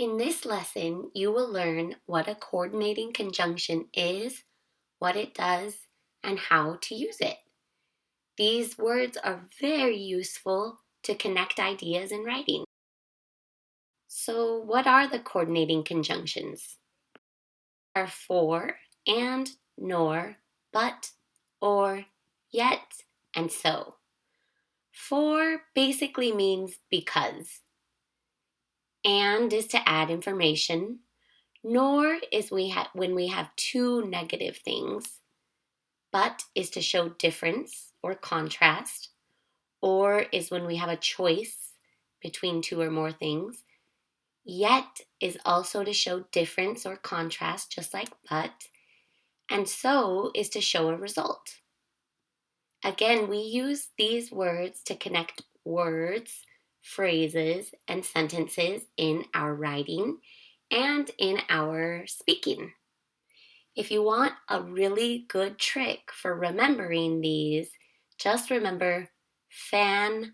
In this lesson, you will learn what a coordinating conjunction is, what it does, and how to use it. These words are very useful to connect ideas in writing. So, what are the coordinating conjunctions? Are for, and, nor, but, or, yet, and so. For basically means because. And is to add information. Nor is when we have two negative things. But is to show difference or contrast. Or is when we have a choice between two or more things. Yet is also to show difference or contrast, just like but. And so is to show a result. Again, we use these words to connect words, phrases, and sentences in our writing and in our speaking. If you want a really good trick for remembering these, just remember fan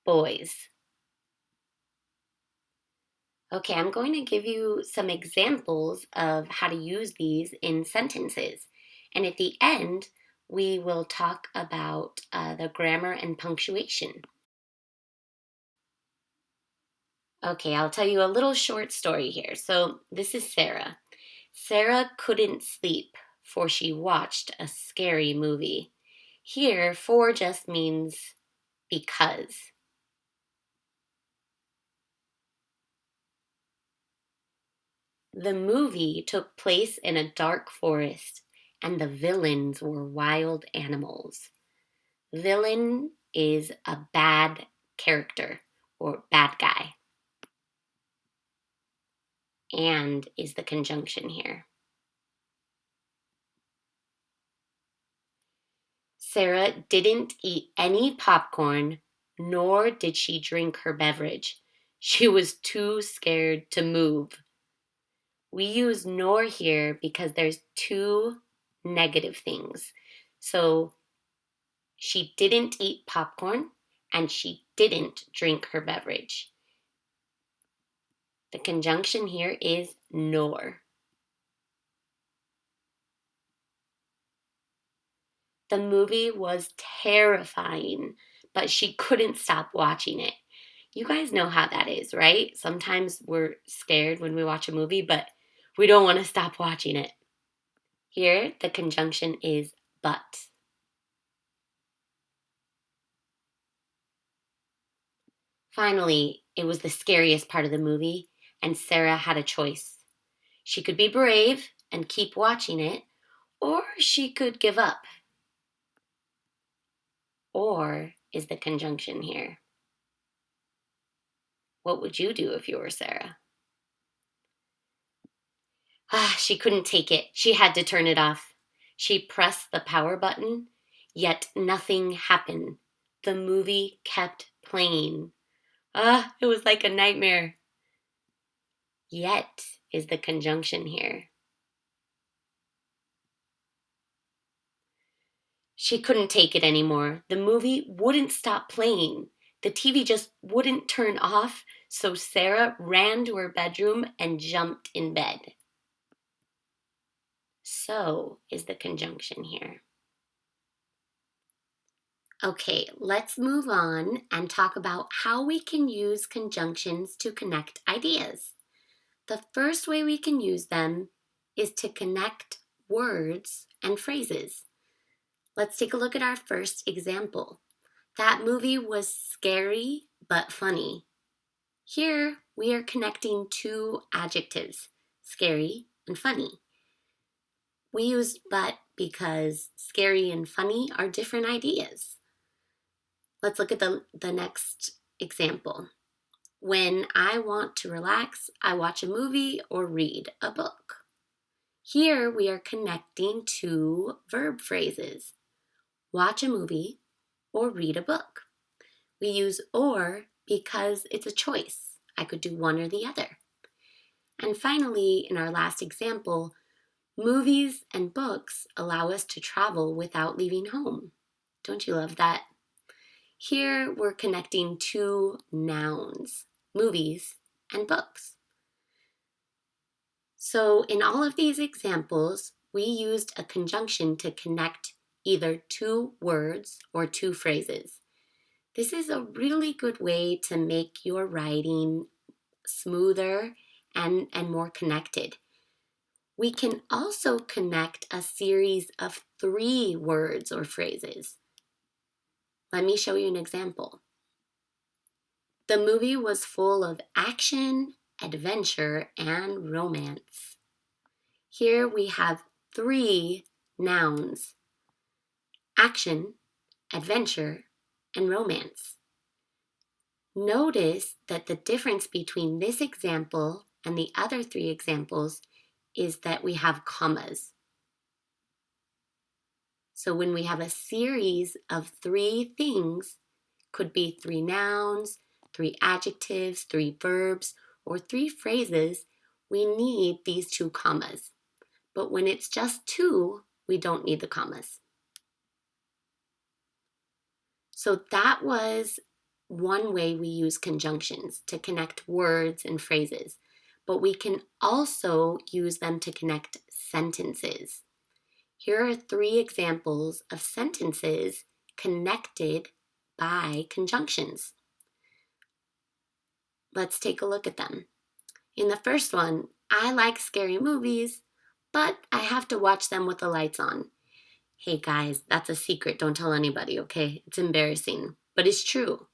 boys. Okay, I'm going to give you some examples of how to use these in sentences. And at the end, we will talk about the grammar and punctuation. Okay, I'll tell you a little short story here. So this is Sarah. Sarah couldn't sleep, for she watched a scary movie. Here, for just means because. The movie took place in a dark forest, and the villains were wild animals. Villain is a bad character or bad guy, and is the conjunction here. Sarah didn't eat any popcorn, nor did she drink her beverage. She was too scared to move. We use nor here because there's two negative things. So she didn't eat popcorn and she didn't drink her beverage. The conjunction here is nor. The movie was terrifying, but she couldn't stop watching it. You guys know how that is, right? Sometimes we're scared when we watch a movie, but we don't want to stop watching it. Here, the conjunction is but. Finally, it was the scariest part of the movie, and Sarah had a choice. She could be brave and keep watching it, or she could give up. Or is the conjunction here. What would you do if you were Sarah? She couldn't take it. She had to turn it off. She pressed the power button, yet nothing happened. The movie kept playing. It was like a nightmare. Yet is the conjunction here. She couldn't take it anymore. The movie wouldn't stop playing. The TV just wouldn't turn off, so Sarah ran to her bedroom and jumped in bed. So is the conjunction here. Okay, let's move on and talk about how we can use conjunctions to connect ideas. The first way we can use them is to connect words and phrases. Let's take a look at our first example. That movie was scary but funny. Here we are connecting two adjectives, scary and funny. We use but because scary and funny are different ideas. Let's look at the next example. When I want to relax, I watch a movie or read a book. Here we are connecting two verb phrases, watch a movie or read a book. We use or because it's a choice. I could do one or the other. And finally, in our last example, movies and books allow us to travel without leaving home. Don't you love that? Here we're connecting two nouns, movies and books. So in all of these examples, we used a conjunction to connect either two words or two phrases. This is a really good way to make your writing smoother and more connected. We can also connect a series of 3 words or phrases. Let me show you an example. The movie was full of action, adventure, and romance. Here we have 3 nouns: action, adventure, and romance. Notice that the difference between this example and the other 3 examples is that we have commas. So when we have a series of 3 things, could be 3 nouns, 3 adjectives, 3 verbs, or 3 phrases, we need these 2 commas. But when it's just 2, we don't need the commas. So that was one way we use conjunctions to connect words and phrases. But we can also use them to connect sentences. Here are 3 examples of sentences connected by conjunctions. Let's take a look at them. In the first one, I like scary movies, but I have to watch them with the lights on. Hey guys, that's a secret. Don't tell anybody, okay? It's embarrassing, but it's true.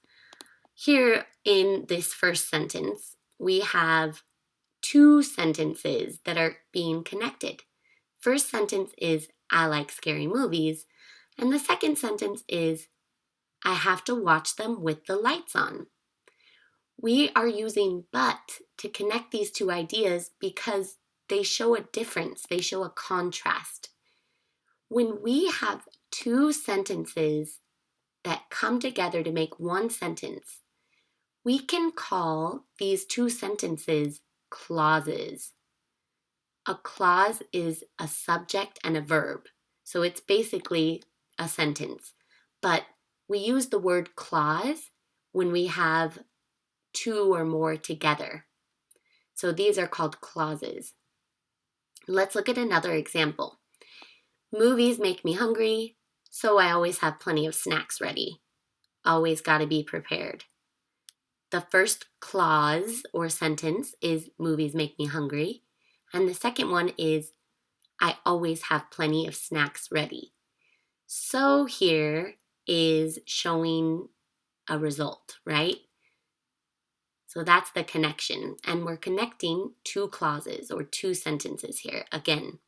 Here in this first sentence, we have 2 sentences that are being connected. First sentence is, I like scary movies. And the second sentence is, I have to watch them with the lights on. We are using but to connect these 2 ideas because they show a difference, they show a contrast. When we have 2 sentences that come together to make one sentence, we can call these 2 sentences clauses. A clause is a subject and a verb, so it's basically a sentence. But we use the word clause when we have 2 or more together. So these are called clauses. Let's look at another example. Movies make me hungry, so I always have plenty of snacks ready. Always gotta be prepared. The first clause or sentence is movies make me hungry. And the second one is I always have plenty of snacks ready. So here is showing a result, right? So that's the connection. And we're connecting 2 clauses or 2 sentences here again.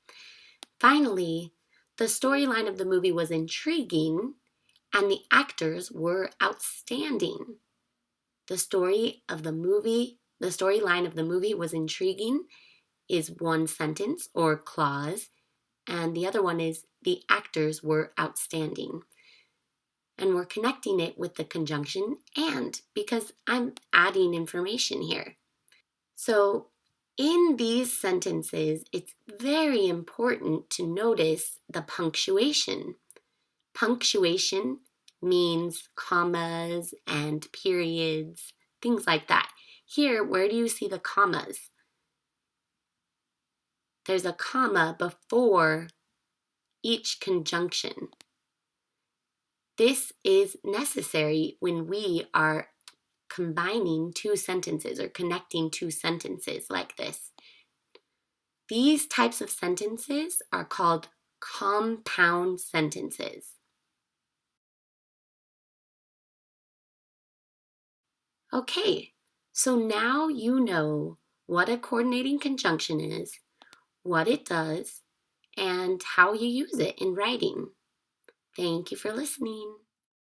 Finally, the storyline of the movie was intriguing and the actors were outstanding. The storyline of the movie was intriguing is one sentence or clause, and the other one is the actors were outstanding. And we're connecting it with the conjunction and because I'm adding information here. So in these sentences, it's very important to notice the punctuation. Punctuation means commas and periods, things like that. Here, where do you see the commas? There's a comma before each conjunction. This is necessary when we are combining 2 sentences or connecting 2 sentences like this. These types of sentences are called compound sentences. Okay, so now you know what a coordinating conjunction is, what it does, and how you use it in writing. Thank you for listening.